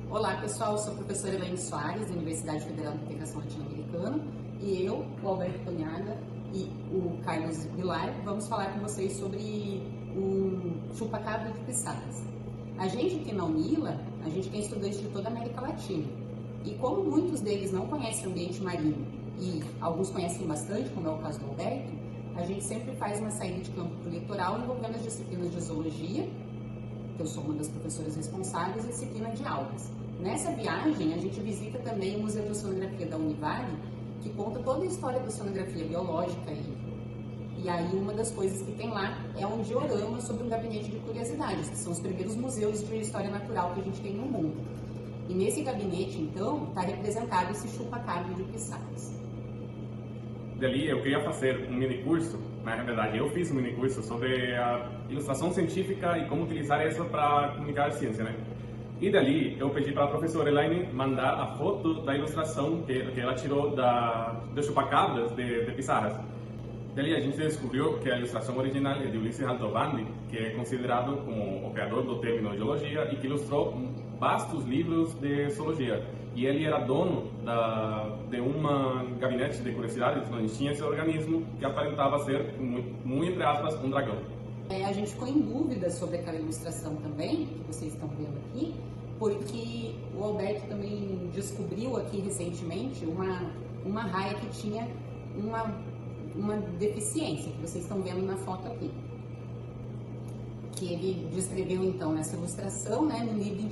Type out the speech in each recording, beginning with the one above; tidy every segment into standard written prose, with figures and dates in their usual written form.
Olá pessoal, sou a professora Elaine Soares, da Universidade Federal de Integração Latino-Americana, e eu, o Alberto Tonhaga e o Carlos Vilar vamos falar com vocês sobre o chupacabra de Pisadas. A gente aqui na UNILA, a gente tem estudantes de toda a América Latina, e como muitos deles não conhecem o ambiente marinho e alguns conhecem bastante, como é o caso do Alberto, a gente sempre faz uma saída de campo para o litoral envolvendo as disciplinas de zoologia, que eu sou uma das professoras responsáveis, e disciplina de algas. Nessa viagem, a gente visita também o Museu de Oceanografia da Univale, que conta toda a história da oceanografia biológica. E aí, uma das coisas que tem lá é um diorama sobre um gabinete de curiosidades, que são os primeiros museus de história natural que a gente tem no mundo. E nesse gabinete, então, está representado esse chupacabra de Pisadas. Dali eu queria fazer um mini curso, na verdade eu fiz um mini curso sobre a ilustração científica e como utilizar isso para comunicar a ciência, né? E dali eu pedi para a professora Elaine mandar a foto da ilustração que ela tirou dos chupacabras de Pisadas. Dali a gente descobriu que a ilustração original é de Ulisses Aldrovandi, que é considerado como o criador do termo geologia e que ilustrou vastos livros de zoologia. E ele era dono de um gabinete de curiosidades onde tinha esse organismo que aparentava ser, muito entre aspas, um dragão. A gente ficou em dúvida sobre aquela ilustração também, que vocês estão vendo aqui, porque o Alberto também descobriu aqui recentemente uma raia que tinha uma deficiência, que vocês estão vendo na foto aqui. Que ele descreveu então nessa ilustração, né, no livro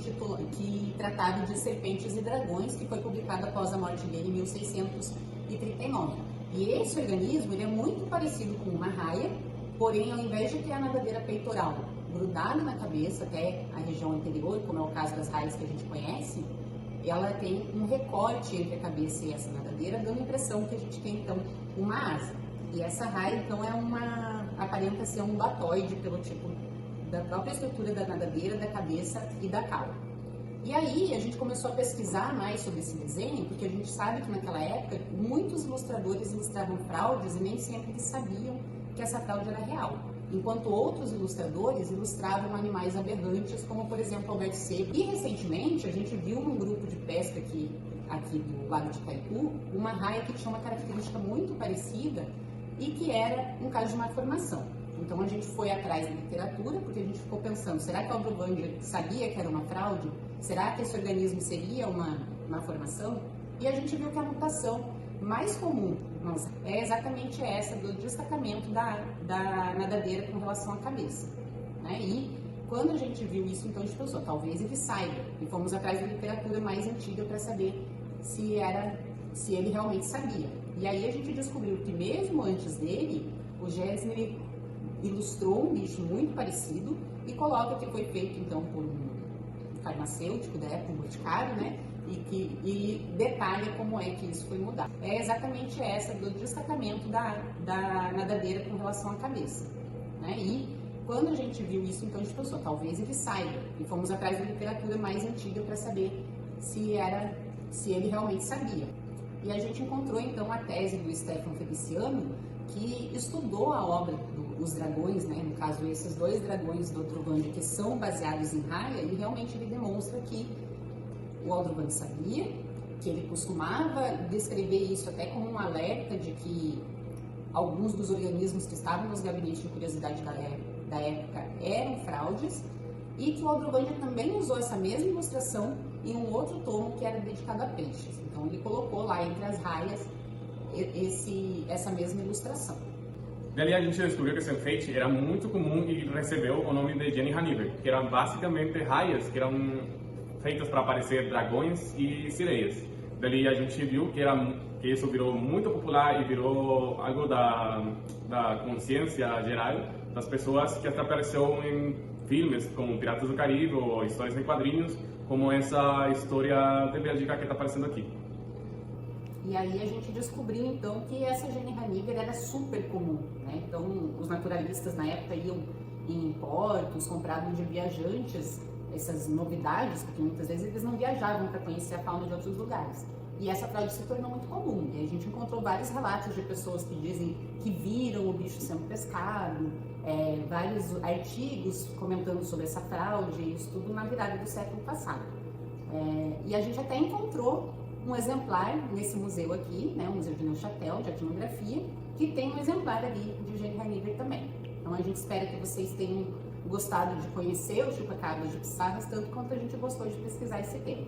que tratava de serpentes e dragões, que foi publicado após a morte dele em 1639. E esse organismo ele é muito parecido com uma raia, porém, ao invés de ter a nadadeira peitoral grudada na cabeça até a região anterior, como é o caso das raias que a gente conhece, ela tem um recorte entre a cabeça e essa nadadeira, dando a impressão que a gente tem então uma asa. E essa raia então aparenta ser um batoide pelo tipo da própria estrutura da nadadeira, da cabeça e da cauda. E aí a gente começou a pesquisar mais sobre esse desenho, porque a gente sabe que naquela época muitos ilustradores ilustravam fraudes e nem sempre eles sabiam que essa fraude era real, enquanto outros ilustradores ilustravam animais aberrantes, como por exemplo Alberto Seco. E recentemente a gente viu num grupo de pesca aqui do Lago de Itaipu, uma raia que tinha uma característica muito parecida e que era um caso de malformação. Então a gente foi atrás da literatura, porque a gente ficou pensando, será que o Aldrovandi sabia que era uma fraude? Será que esse organismo seria uma malformação? E a gente viu que a mutação mais comum é exatamente essa do destacamento da nadadeira com relação à cabeça, né? E quando a gente viu isso, então a gente pensou, talvez ele saiba, e fomos atrás da literatura mais antiga para saber se ele realmente sabia. E aí a gente descobriu que mesmo antes dele, o Gesner ilustrou um bicho muito parecido e coloca que foi feito então por um farmacêutico da época, um boticário, né? E detalha como é que isso foi mudado. É exatamente essa do destacamento da nadadeira com relação à cabeça, né? E quando a gente viu isso, então a gente pensou, talvez ele saiba, e fomos atrás da literatura mais antiga para saber se ele realmente sabia. E a gente encontrou então a tese do Stefano Feliciano, que estudou a obra dos dragões, né? No caso esses dois dragões do Aldrovandi que são baseados em raia, e realmente ele demonstra que o Aldrovandi sabia, que ele costumava descrever isso até como um alerta de que alguns dos organismos que estavam nos gabinetes de curiosidade da época eram fraudes, e que o Aldrovandi também usou essa mesma ilustração em um outro tomo que era dedicado a peixes. Então ele colocou lá entre as raias essa mesma ilustração. Dali a gente descobriu que esse enfeite era muito comum e recebeu o nome de Jenny Haniver, que eram basicamente raias que eram feitas para parecer dragões e sereias. Dali a gente viu que isso virou muito popular e virou algo da consciência geral das pessoas, que até apareceu em filmes como Piratas do Caribe ou histórias em quadrinhos, como essa história de Bélgica que está aparecendo aqui. E aí a gente descobriu então que essa Jenny Haniver era super comum, né? Então os naturalistas na época iam em portos, compravam de viajantes essas novidades, porque muitas vezes eles não viajavam para conhecer a fauna de outros lugares. E essa fraude se tornou muito comum. E a gente encontrou vários relatos de pessoas que dizem que viram o bicho sendo pescado, vários artigos comentando sobre essa fraude, isso tudo na virada do século passado. E a gente até encontrou um exemplar nesse museu aqui, né, o Museu de Neuchâtel, de etnografia, que tem um exemplar ali de Eugênio Rainiger também. Então a gente espera que vocês tenham gostado de conhecer o chupacabras de Pissarras, tanto quanto a gente gostou de pesquisar esse tema.